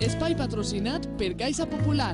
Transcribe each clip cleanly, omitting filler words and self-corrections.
Espai patrocinat per Caixa Popular.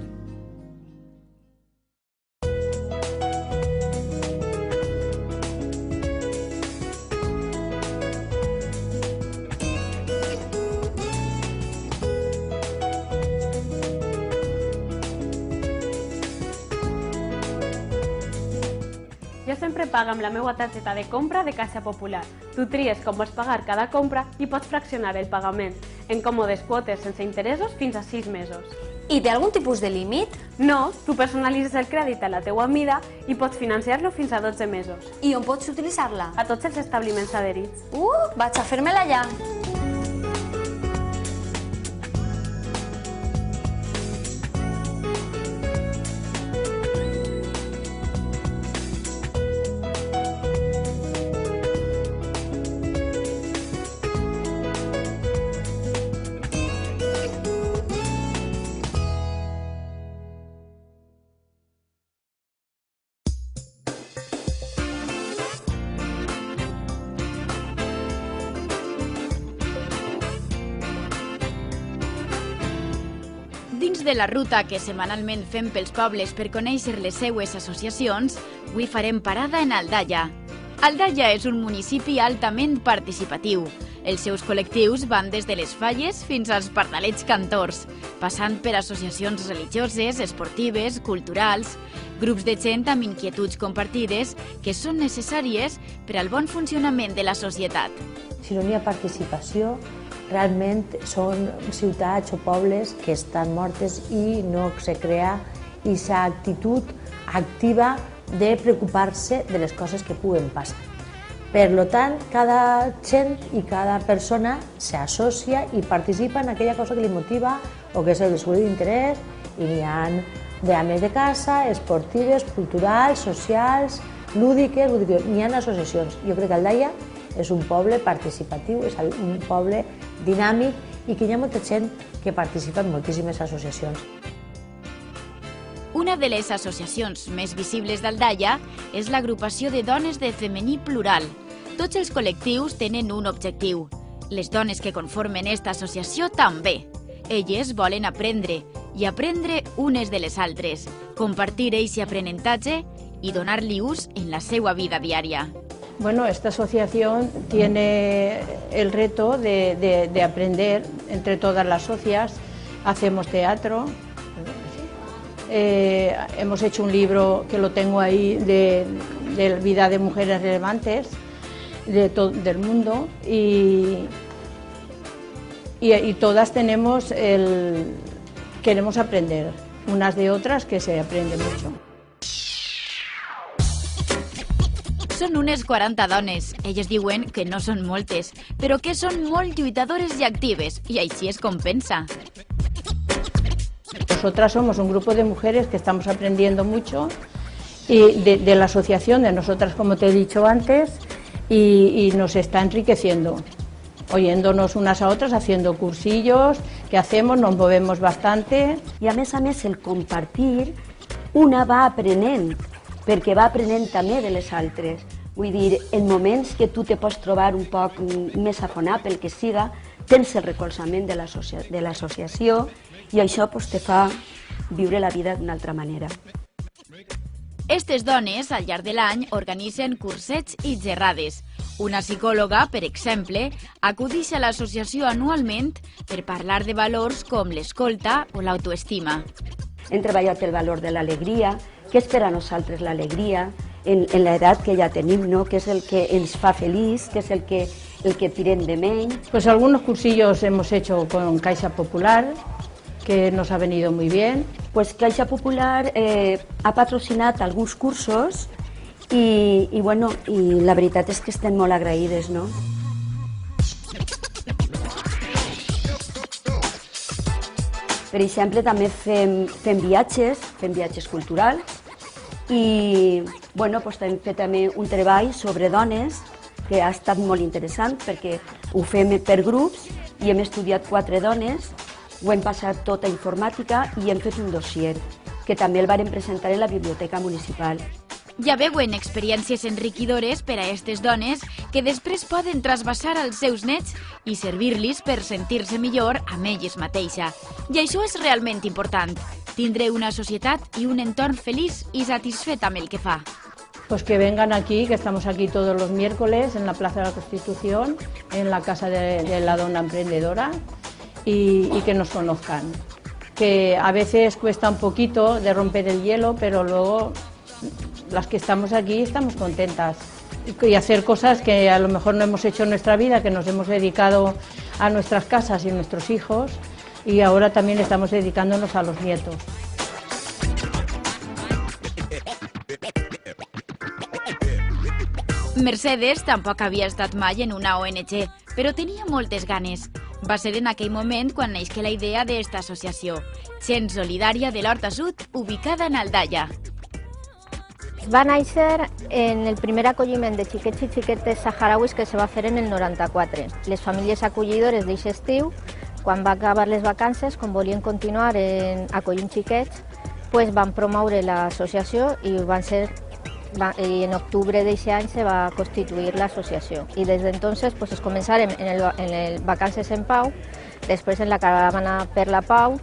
Jo sempre pago amb la meva targeta de compra de Caixa Popular. Tu tries com vols pagar cada compra i pots fraccionar el pagament en còmodes quotes sense interessos fins a 6 mesos. I té algun tipus de límit? No, tu personalitzes el crèdit a la teua mida i pots financiar-lo fins a 12 mesos. I on pots utilitzar-la? A tots els establiments adherits. Vaig a fer-me-la ja. Dins de la ruta que setmanalment fem pels pobles per conèixer les seues associacions, avui farem parada en Aldaia. Aldaia és un municipi altament participatiu. Els seus col·lectius van des de les falles fins als pardalets cantors, passant per associacions religioses, esportives, culturals, grups de gent amb inquietuds compartides que són necessàries per al bon funcionament de la societat. Si no hi ha participació, realment són ciutats o pobles que estan mortes i no se crea aquesta actitud activa de preocupar-se de les coses que puguen passar. Per tant, cada gent i cada persona s'associa i participa en aquella cosa que li motiva o que és el seu interès, i n'hi ha d'ames de casa, esportives, culturals, socials, lúdiques, n'hi ha associacions. Jo crec que Aldaia és un poble participatiu, és un poble dinàmic i que hi ha molta gent que participa en moltíssimes associacions. Una de les associacions més visibles d'Aldaia és l'agrupació de dones de femení plural. Tots els col·lectius tenen un objectiu. Les dones que conformen esta associació també. Elles volen aprendre, i aprendre unes de les altres, compartir eixe aprenentatge y donar-li ús en la seva vida diària. Bueno, esta asociación tiene el reto de aprender entre todas las socias. Hacemos teatro, hemos hecho un libro que lo tengo ahí de vida de mujeres relevantes del mundo y todas queremos aprender unas de otras, que se aprende mucho. Són unes 40 dones. Elles diuen que no són moltes, però que són molt lluitadores i actives, i així es compensa. Nosotras somos un grupo de mujeres que estamos aprendiendo mucho y de la asociación, de nosotras, como te he dicho antes, y nos está enriqueciendo, oyéndonos unas a otras, haciendo cursillos que hacemos, nos movemos bastante. I a més, el compartir, una va aprenent, perquè va aprenent també de les altres. Vull dir, en moments que tu te pots trobar un poc més afonat, pel que siga, tens el recolzament de l'associació i això te fa viure la vida d'una altra manera. Estes dones, al llarg de l'any, organitzen cursets i xerrades. Una psicòloga, per exemple, acudix a l'associació anualment per parlar de valors com l'escolta o l'autoestima. Hem treballat el valor de l'alegria, què és per a nosaltres l'alegria, en l'edat que ja tenim, no? Què és el que ens fa feliç, què és el que tirem de menys. Pues algunos cursillos hemos hecho con Caixa Popular, que nos ha venido muy bien. Pues Caixa Popular ha patrocinat alguns cursos i la veritat és que estem molt agraïdes, no? Per exemple, també fem viatges culturals i hem fet també un treball sobre dones que ha estat molt interessant perquè ho fem per grups i hem estudiat 4 dones, ho hem passat tot a informàtica i hem fet un dossier que també el vàrem presentar en la biblioteca municipal. Ja veuen experiències enriquidores per a aquestes dones que després poden trasbassar als seus nets i servir-los per sentir-se millor amb elles mateixa. I això és realment important, tindre una societat i un entorn feliç i satisfet amb el que fa. Pues que vengan aquí, que estamos aquí todos los miércoles en la Plaza de la Constitución, en la Casa de la Dona Emprendedora, y que nos conozcan. Que a veces cuesta un poquito de romper el hielo, pero luego las que estamos aquí estamos contentas. Y hacer cosas que a lo mejor no hemos hecho en nuestra vida, que nos hemos dedicado a nuestras casas y nuestros hijos, y ahora también estamos dedicándonos a los nietos. Mercedes tampoc havia estat mai en una ONG, però tenia moltes ganes. Va ser en aquell moment quan naixé la idea d'esta associació, Gent Solidària de l'Horta Sud, ubicada en Aldaia. Va néixer en el primer acolliment de xiquets i xiquetes saharauis que se va fer en el 94. Les famílies acollidores d'aquest estiu, quan va acabar les vacances, com volien continuar acollint xiquets, van promoure l'associació i en octubre d'aquest any se va constituir l'associació. I des d'entonces es començarem en el Vacances en Pau, després en la Caravana per la Pau,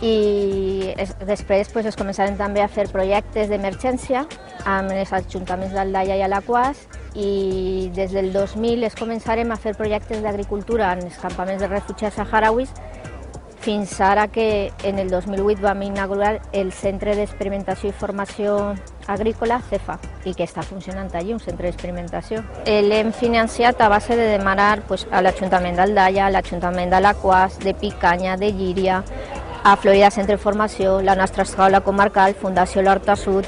i després es començarem també a fer projectes d'emergència amb els ajuntaments d'Aldaia i Alaquàs, i des del 2000 començarem a fer projectes d'agricultura en els campaments de refugiats saharauis, fins ara que en el 2008 vam inaugurar el Centre d'Experimentació i Formació Agrícola, CEFA, i que està funcionant allí, un centre d'experimentació. L'hem financiat a base de demanar a l'Ajuntament d'Aldaia, a l'Ajuntament d'Alaquàs, de Picanya, de Llíria, a Florida Centre de Formació, la nostra escola comarcal, Fundació l'Horta Sud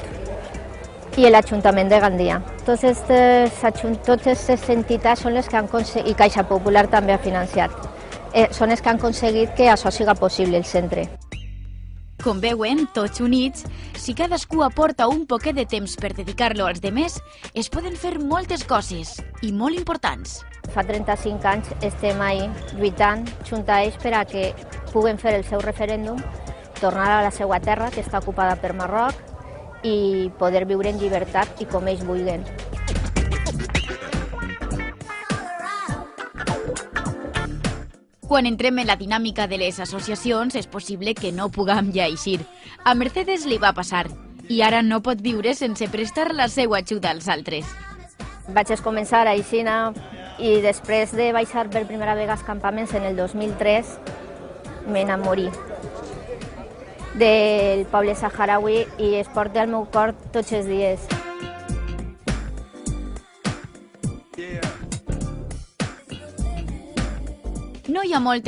i l'Ajuntament de Gandia. Totes aquestes entitats són les que han aconseguit, i Caixa Popular també ha financiat, són les que han aconseguit que això sigui possible, el centre. Com veuen, tots units, si cadascú aporta un poquet de temps per dedicar-lo als demés, es poden fer moltes coses, i molt importants. Fa 35 anys estem ahí lluitant junt a ells per a que puguen fer el seu referèndum, tornar a la seva terra, que està ocupada per Marroc, i poder viure en llibertat i com ells vulguin. Quan entrem en la dinàmica de les associacions és possible que no puguem ja eixir. A Mercedes li va passar i ara no pot viure sense prestar la seva ajuda als altres. Vaig començar a Aixina i després de baixar per primera vegada als campaments en el 2003 m'enamorí del poble saharaui i es porta al meu cor tots els dies. No hi ha molt